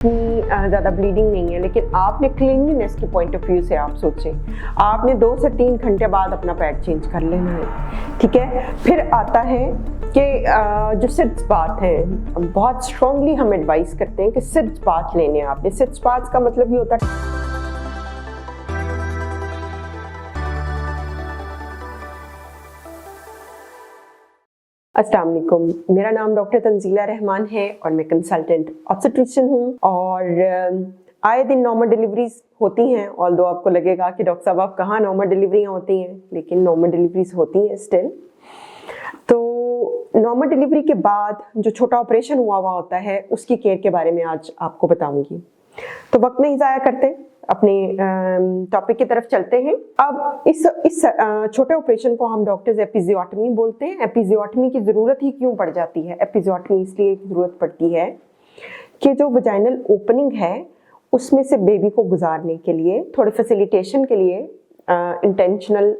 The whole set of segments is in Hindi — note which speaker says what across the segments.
Speaker 1: इतनी ज़्यादा ब्लीडिंग नहीं है, लेकिन आपने क्लीनलीनेस के पॉइंट ऑफ व्यू से आप सोचें, आपने 2 से 3 घंटे बाद अपना पैड चेंज कर लेना है। ठीक है, फिर आता है कि जो सिट्स बाथ है, बहुत स्ट्रांगली हम एडवाइस करते हैं कि सिट्स बाथ लेने हैं आपने। सिट्स बाथ का मतलब ये होता है अस्सलाम वालेकुम, मेरा नाम डॉक्टर तंजीला रहमान है और मैं कंसल्टेंट ऑब्स्टेट्रिशियन हूँ। और आए दिन नॉर्मल डिलीवरीज होती हैं। ऑल्दो आपको लगेगा कि डॉक्टर साहब आप कहाँ नॉर्मल डिलीवरियाँ होती हैं, लेकिन नॉर्मल डिलीवरीज होती हैं स्टिल। तो नॉर्मल डिलीवरी के बाद जो छोटा ऑपरेशन हुआ होता है उसकी केयर के बारे में आज आपको बताऊंगी। तो वक्त नहीं ज़ाया करते, अपने टॉपिक की तरफ चलते हैं। अब इस छोटे ऑपरेशन को हम डॉक्टर्स एपिजियोटमी बोलते हैं। एपिजियोटमी की ज़रूरत ही क्यों पड़ जाती है? एपिजियोटमी इसलिए ज़रूरत पड़ती है कि जो वजाइनल ओपनिंग है उसमें से बेबी को गुजारने के लिए, थोड़े फैसिलिटेशन के लिए इंटेंशनल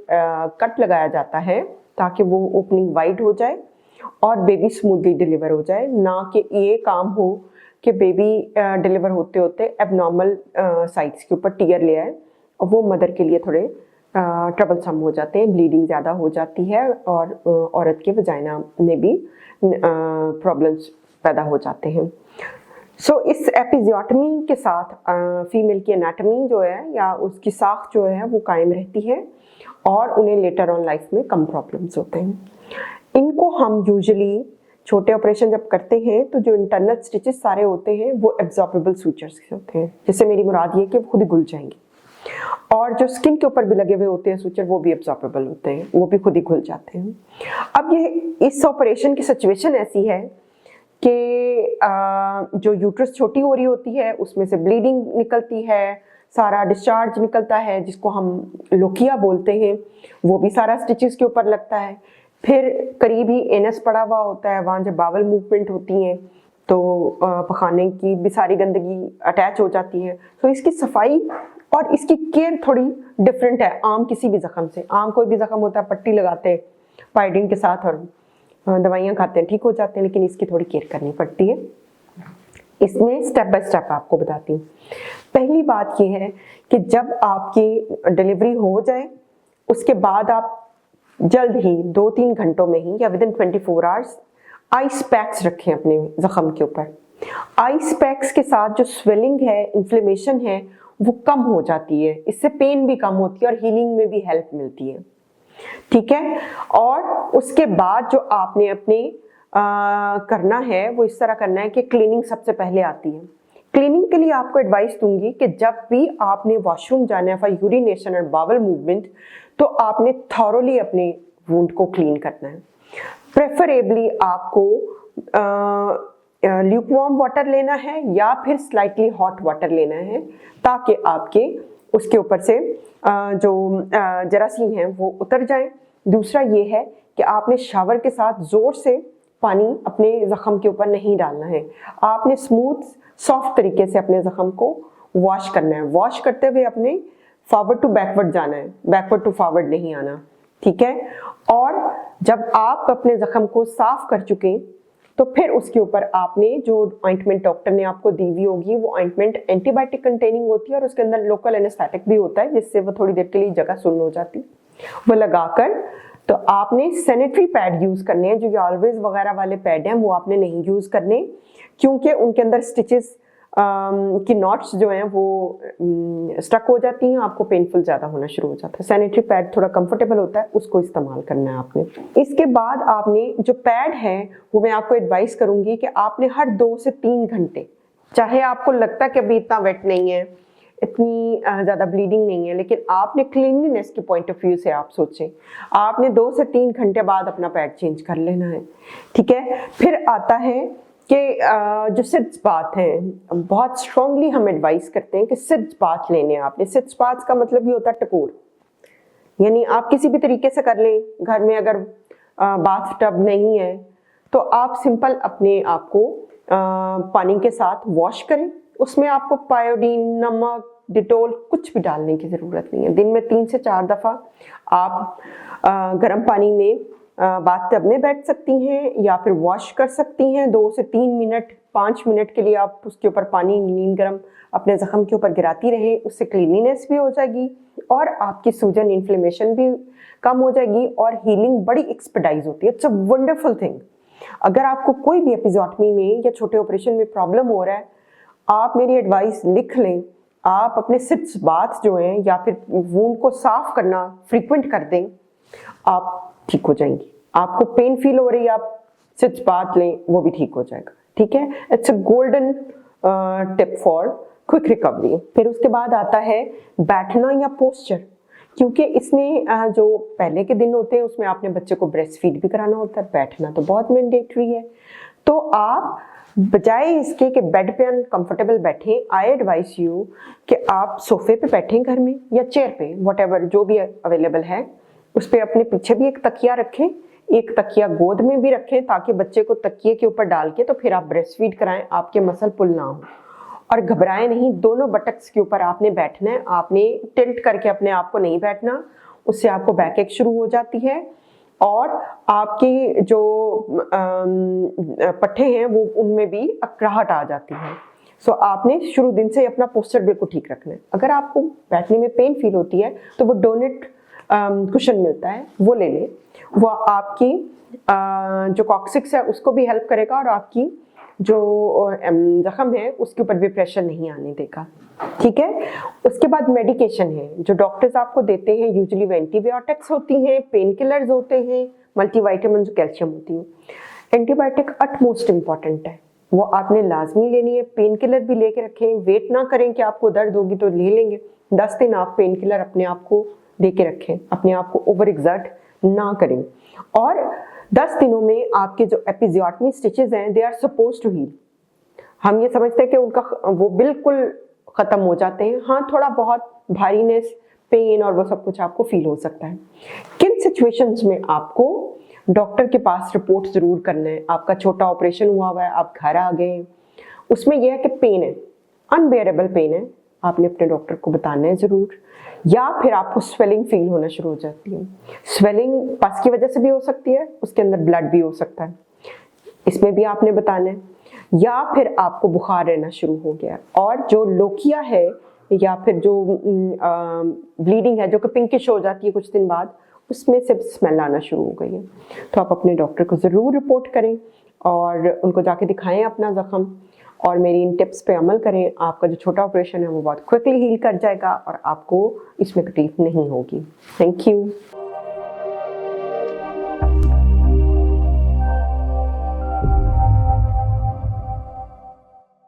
Speaker 1: कट लगाया जाता है ताकि वो ओपनिंग वाइड हो जाए और बेबी स्मूथली डिलीवर हो जाए। ना कि ये काम हो कि बेबी डिलीवर होते होते एबनॉर्मल साइड्स के ऊपर टीयर ले आए और वो मदर के लिए थोड़े ट्रबलसम हो जाते हैं, ब्लीडिंग ज़्यादा हो जाती है और औरत के वजाइना में भी प्रॉब्लम्स पैदा हो जाते हैं। सो इस एपिजियोटमी के साथ फीमेल की एनाटमी जो है या उसकी साख जो है वो कायम रहती है और उन्हें लेटर ऑन लाइफ में कम प्रॉब्लम्स होते हैं। इनको हम यूजुअली छोटे ऑपरेशन जब करते हैं तो जो इंटरनल स्टिचेस सारे होते हैं वो एब्जॉर्बेबल सूचर्स के होते हैं, जिससे मेरी मुराद ये कि वो खुद ही घुल जाएंगे। और जो स्किन के ऊपर भी लगे हुए होते हैं सूचर वो भी एब्जॉर्बेबल होते हैं, वो भी खुद ही घुल जाते हैं। अब ये इस ऑपरेशन की सिचुएशन ऐसी है कि जो यूट्रस छोटी हो रही होती है उसमें से ब्लीडिंग निकलती है, सारा डिस्चार्ज निकलता है जिसको हम लोकिया बोलते हैं, वो भी सारा स्टिचेस के ऊपर लगता है। फिर करीब ही एनस पड़ा हुआ होता है, वहाँ जब बावल मूवमेंट होती है तो पखाने की भी सारी गंदगी अटैच हो जाती है। तो इसकी सफाई और इसकी केयर थोड़ी डिफरेंट है आम किसी भी ज़ख्म से। आम कोई भी ज़ख्म होता है पट्टी लगाते हैं पाइडिन के साथ और दवाइयाँ खाते हैं, ठीक हो जाते हैं, लेकिन इसकी थोड़ी केयर करनी पड़ती है। इसमें स्टेप बाय स्टेप आपको बताती हूँ। पहली बात ये है कि जब आपकी डिलीवरी हो जाए उसके बाद आप जल्द ही 2-3 घंटों में ही या विदिन 24 आवर्स आइस पैक्स रखें अपने जख्म के ऊपर। आइस पैक्स के साथ जो स्वेलिंग है, इन्फ्लेमेशन है, वो कम हो जाती है, इससे पेन भी कम होती है और हीलिंग में भी हेल्प मिलती है। ठीक है, और उसके बाद जो आपने अपने करना है वो इस तरह करना है कि क्लीनिंग सबसे पहले आती है। क्लीनिंग के लिए आपको एडवाइस दूंगी कि जब भी आपने वॉशरूम जाना है फॉर यूरिनेशन और बावल मूवमेंट तो आपने थॉरोली अपने वुंड को क्लीन करना है। प्रेफरेबली आपको ल्यूकवार्म वाटर लेना है या फिर स्लाइटली हॉट वाटर लेना है ताकि आपके उसके ऊपर से जो जरासीम हैं वो उतर जाएं। दूसरा ये है कि आपने शावर के साथ ज़ोर से पानी अपने ज़ख्म के ऊपर नहीं डालना है। आपने स्मूथ सॉफ्ट तरीके से अपने ज़ख्म को वॉश करना है। वॉश करते हुए अपने फॉरवर्ड टू बैकवर्ड जाना है, बैकवर्ड टू फॉरवर्ड नहीं आना। ठीक है, और जब आप अपने ज़ख्म को साफ कर चुके तो फिर उसके ऊपर आपने जो ऑइंटमेंट डॉक्टर ने आपको दी हुई होगी वो ऑइंटमेंट एंटीबायोटिक कंटेनिंग होती है और उसके अंदर लोकल एनेस्थेटिक भी होता है जिससे वो थोड़ी देर के लिए जगह सुन्न हो जाती, वो लगाकर तो आपने सैनिटरी पैड यूज़ करने हैं। जो ऑलवेज वगैरह वाले पैड हैं वो आपने नहीं यूज़ करने, क्योंकि उनके अंदर स्टिचेस की नॉट्स जो हैं वो स्टक हो जाती हैं, आपको पेनफुल ज़्यादा होना शुरू हो जाता है। सैनिटरी पैड थोड़ा कंफर्टेबल होता है, उसको इस्तेमाल करना है आपने। इसके बाद आपने जो पैड है वो मैं आपको एडवाइस करूँगी कि आपने हर 2 से 3 घंटे, चाहे आपको लगता है कि अभी इतना वेट नहीं है, इतनी ज़्यादा ब्लीडिंग नहीं है, लेकिन आपने क्लीनलीनेस के पॉइंट ऑफ व्यू से आप सोचें, आपने 2 से 3 घंटे बाद अपना पैड चेंज कर लेना है। ठीक है, फिर आता है कि जो सिट्स बाथ हैं, बहुत स्ट्रांगली हम एडवाइस करते हैं कि सिट्स बाथ लेने हैं आपने। सिट्स बाथ का मतलब ये होता है टकोर, यानी आप किसी भी तरीके से कर लें। घर में अगर बाथ टब नहीं है तो आप सिंपल अपने आप को पानी के साथ वॉश करें। उसमें आपको पायोडीन, नमक, डिटोल कुछ भी डालने की ज़रूरत नहीं है। दिन में 3 से 4 दफ़ा आप गर्म पानी में बाथ टब में बैठ सकती हैं या फिर वॉश कर सकती हैं 2 से 3 मिनट 5 मिनट के लिए आप उसके ऊपर पानी नीम गर्म अपने जख्म के ऊपर गिराती रहें, उससे क्लीनिनेस भी हो जाएगी और आपकी सूजन इन्फ्लेमेशन भी कम हो जाएगी और हीलिंग बड़ी एक्सपर्टाइज होती है। It's a wonderful thing. अगर आपको कोई भी एपिजोटमी में या छोटे ऑपरेशन में प्रॉब्लम हो रहा है, आप मेरी एडवाइस लिख लें, आप अपने सिट्स बाथ जो हैं या फिर वूंड को साफ करना फ्रीक्वेंट कर दें, आप ठीक हो जाएंगी। आपको पेन फील हो रही है, आप सिट्स बाथ लें, वो भी ठीक हो जाएगा। ठीक है, it's a golden tip for quick recovery. फिर उसके बाद आता है बैठना या पोस्चर, क्योंकि इसमें जो पहले के दिन होते हैं उसमें आपने बच्चे को ब्रेस्ट फीड भी कराना होता है, बैठना तो बहुत मैंडेटरी है। तो आप बजाय इसके कि बेड पे अनकंफर्टेबल बैठें, आई एडवाइस यू कि आप सोफे पे बैठें घर में या चेयर पे, व्हाटएवर जो भी अवेलेबल है, उस पर अपने पीछे भी एक तकिया रखें, एक तकिया गोद में भी रखें ताकि बच्चे को तकिए के ऊपर डाल के तो फिर आप ब्रेस्ट फीड कराएं, आपके मसल पुल ना हो। और घबराएं नहीं, दोनं बटक्स के ऊपर आपने बैठना है, आपने टिल्ट करके अपने आप को नहीं बैठना, उससे आपको बैक एक शुरू हो जाती है और आपकी जो पट्टे हैं वो उनमें भी अकड़ाहट आ जाती है। सो आपने शुरू दिन से अपना पोस्चर बिल्कुल ठीक रखना है। अगर आपको बैठने में पेन फील होती है तो वो डोनेट कुशन मिलता है, वो ले लें, वो आपकी जो कॉक्सिक्स है उसको भी हेल्प करेगा और आपकी जो जख्म है उसके ऊपर भी प्रेशर नहीं आने देगा। ठीक है, उसके बाद मेडिकेशन है जो डॉक्टर्स आपको देते हैं, यूजुअली एंटीबायोटिक्स होती हैं, पेन किलर्स होते हैं, मल्टीविटामिन, कैल्शियम होती है। एंटीबायोटिक अटमोस्ट इम्पॉर्टेंट है, वो आपने लाजमी लेनी है। पेन किलर भी लेके रखें, वेट ना करें कि आपको दर्द होगी तो ले लेंगे। 10 दिन आप पेन किलर अपने आप को दे के रखें, अपने आप को ओवर एग्जर्ट ना करें। और 10 दिनों में आपके जो एपिजियोटमी स्टिचेस हैं they are suppose to heal. हम ये समझते हैं कि उनका वो बिल्कुल खत्म हो जाते हैं। हाँ, थोड़ा बहुत भारीनेस, पेन और वो सब कुछ आपको फील हो सकता है। किन सिचुएशंस में आपको डॉक्टर के पास रिपोर्ट जरूर करना है। आपका छोटा ऑपरेशन हुआ है, आप घर आ गए, उसमें यह है कि पेन है, अनबेयरेबल पेन है, आपने अपने डॉक्टर को बताना है जरूर। या फिर आपको स्वेलिंग फील होना शुरू हो जाती है। स्वेलिंग पस की वजह से भी हो सकती है, उसके अंदर ब्लड भी हो सकता है, इसमें भी आपने बताना है। या फिर आपको बुखार रहना शुरू हो गया और जो लोकिया है या फिर जो ब्लीडिंग है जो कि पिंकिश हो जाती है कुछ दिन बाद, उसमें से स्मेल आना शुरू हो गई है, तो आप अपने डॉक्टर को ज़रूर रिपोर्ट करें और उनको जाके दिखाएं अपना ज़ख्म और मेरी इन टिप्स पे अमल करें। आपका जो छोटा ऑपरेशन है वो बहुत क्विकली हील कर जाएगा और आपको इसमें तकलीफ नहीं होगी। Thank you.